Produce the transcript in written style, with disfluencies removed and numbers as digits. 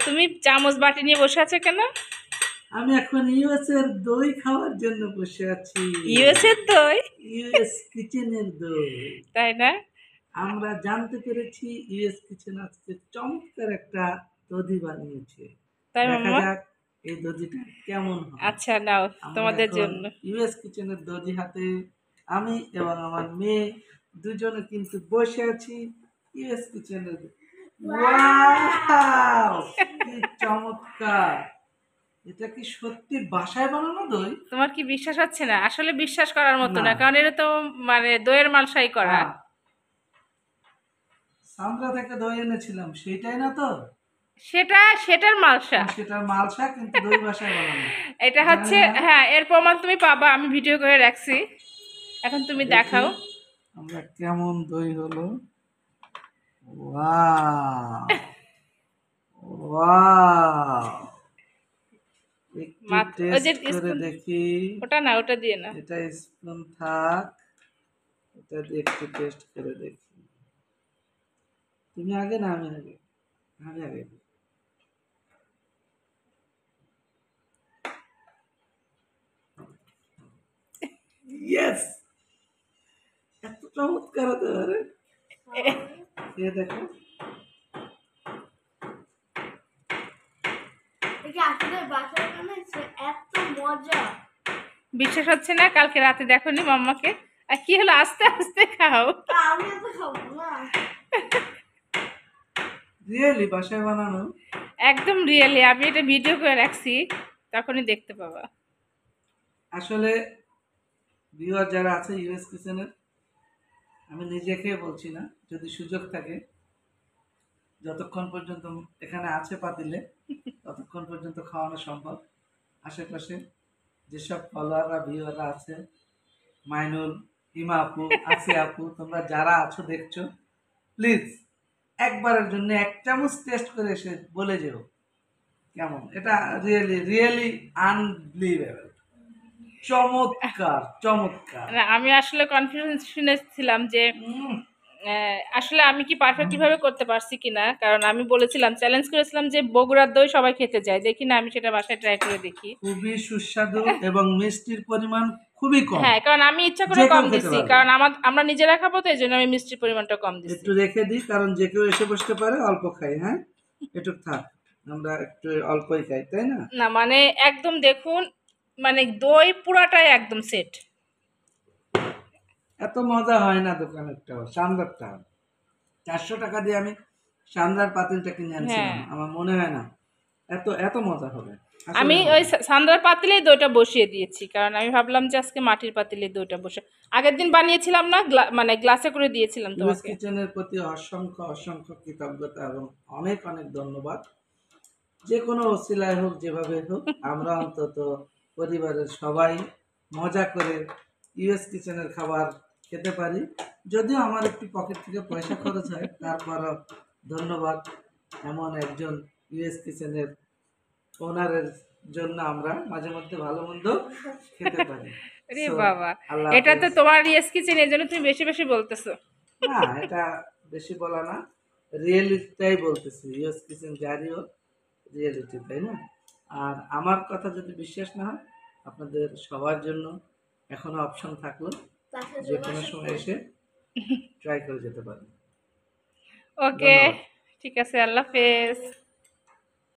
তুমি চামচ বাটি নিয়ে বসে আছো কেন? আমি এখন ইউএস এর দই খাওয়ার জন্য বসে আছি। ইউএস এর দই? ইউএস কিচেনের দই। তাই না? আমরা জানতে পেরেছি ইউএস কিচেন আজকে চমৎকার একটা দধি বানিয়েছে। তাই দেখা মাম্মা? যাক এই দধিটা কেমন হয়। আচ্ছা নাও, আমরা তোমাদের এখন জন্য। ইউএস কিচেনের দধি হাতে আমি এবং আমার মেয়ে দুজনে কিন্তু বসে আছি ইউএস কিচেনের। ওয়াও! কি চমৎকার! এটা কি সত্যি বাসায় বানানো দই? তোমার কি বিশ্বাস হচ্ছে না? আসলে বিশ্বাস করার মতো না। না, কারণ এটা তো মানে দইয়ের মালসাই করা। সান্দ্রা থেকে দই এনেছিলাম, সেইটাই না তো? সেটার মালসা। সেটার মালসা, কিন্তু দই বাসায় বানানো। এটা জানি হচ্ছে, না, হ্যাঁ, এর প্রমাণ তুমি পাবা, আমি ভিডিও করে রাখছি। এখন তুমি দেখি দেখাও। আমরা কেমন দই হলো। ওয়াও! ওয়াও! একটু মাত্র ওই যে টেস্ট করে স্পুন, দেখি। ওটা না, ওটা দিয়ে না। এটা স্পুন থাক, এটা দিয়ে একটু টেস্ট করে দেখি। তুমি আগে না আমি আগে? আমি আগে। ইয়েস! এত চমৎকার হতে পারে। খেয়ে দেখো। এত মজা। বিশ্বাস হচ্ছে না? কালকে রাতে দেখোনি মাম্মাকে? আর কি হলো, আস্তে আস্তে খাও। আমি তো খাবো না। রিয়েলি বাসায় বানানো? একদম রিয়েলি, আমি এটা ভিডিও করে রাখছি, তখনই দেখতে পাবা। আসলে ভিউয়ার যারা আছে ইউএস কিচেনের, আমি নিজে খেয়ে বলছি না, যদি সুযোগ থাকে যতক্ষণ পর্যন্ত এখানে আছে পাতিলে ততক্ষণ পর্যন্ত খাওয়ানো সম্ভব। আশেপাশে যেসব ফলোয়াররা ভিউয়াররা আছে, মাইনুল, হিমা আপু, আসি আপু, তোমরা যারা আছো দেখছো, প্লিজ একবারের জন্য এক চামচ টেস্ট করে এসে বলে যেও কেমন। এটা রিয়েলি রিয়েলি আনবিলিভেবল। চমৎকার চমৎকার। না, আমি আসলে কনফিউশনে ছিলাম যে উম, আসলে আমি কি পারফেক্টলি ভাবে করতে পারছি কিনা, কারণ আমি বলেছিলাম, চ্যালেঞ্জ করেছিলাম যে বগুড়ার দই সবাই খেতে যায়, দেখি না আমি সেটা বাসায় ট্রাই করে দেখি। খুবই সুস্বাদু এবং মিষ্টির পরিমাণ খুবই কম। হ্যাঁ, কারণ আমি ইচ্ছা করে যে কম কেউ খেতে দিছি, পারবে। কারণ আমরা নিজেরা খাবো, তো এই জন্য আমি মিষ্টির পরিমাণটা কম দিছি। একটু রেখে দিই, কারণ যে কেউ এসে বসতে পারে, অল্প খাই, হ্যাঁ? এটুক থাক, আমরা একটু অল্পই খাই, তাই না? না মানে একদম দেখুন, মানে দই পুরাটাই একদম সেট। এত মজা হয় না দোকানেরটাও, সান্দারটা। 400 টাকা দিয়ে আমি সান্দার পাতিলটা কিনে হ্যাঁ, আনছিলাম, আমার মনে হয় না এত এত মজা হবে। আমি আসলে ওই হবে। সান্দ্রার পাতিলেই দইটা বসিয়ে দিয়েছি, কারণ আমি ভাবলাম যে আজকে মাটির পাতিলে দইটা বসে, আগের দিন বানিয়েছিলাম না, মানে গ্লাসে করে দিয়েছিলাম ইউএস তোমাকে। কিচেনের প্রতি অসংখ্য অসংখ্য কৃতজ্ঞতা এবং অনেক অনেক ধন্যবাদ। যে কোনো অসিলায় হোক, যেভাবে হোক, আমরা অন্তত পরিবারের সবাই মজা করে ইউএস কিচেনের খাবার খেতে পারি। যদিও আমার একটু পকেট থেকে পয়সা খরচ হয়, তারপরও ধন্যবাদ। এমন একজন ইউএস কিচেনের ওনারের জন্য আমরা মাঝে মধ্যে ভালো মন্দ খেতে পারি। আরে সো বাবা, আল্লাহ এটা তো হাফেজ। তোমার রিয়েস কিচেন, এর জন্য তুমি বেশি বেশি বলতেছো। না, এটা বেশি বলা না, রিয়েলিটিটাই বলতেছি। ইউএস কিচেন যারই হোক, রিয়েলিটি, তাই না? আর আমার কথা যদি বিশ্বাস না হয়, আপনাদের সবার জন্য এখনো অপশন থাকলো, যে কোনো সময় এসে ট্রাই করে যেতে পারেন। ওকে, ধন্যবাদ। ঠিক আছে, আল্লাহ হাফেজ।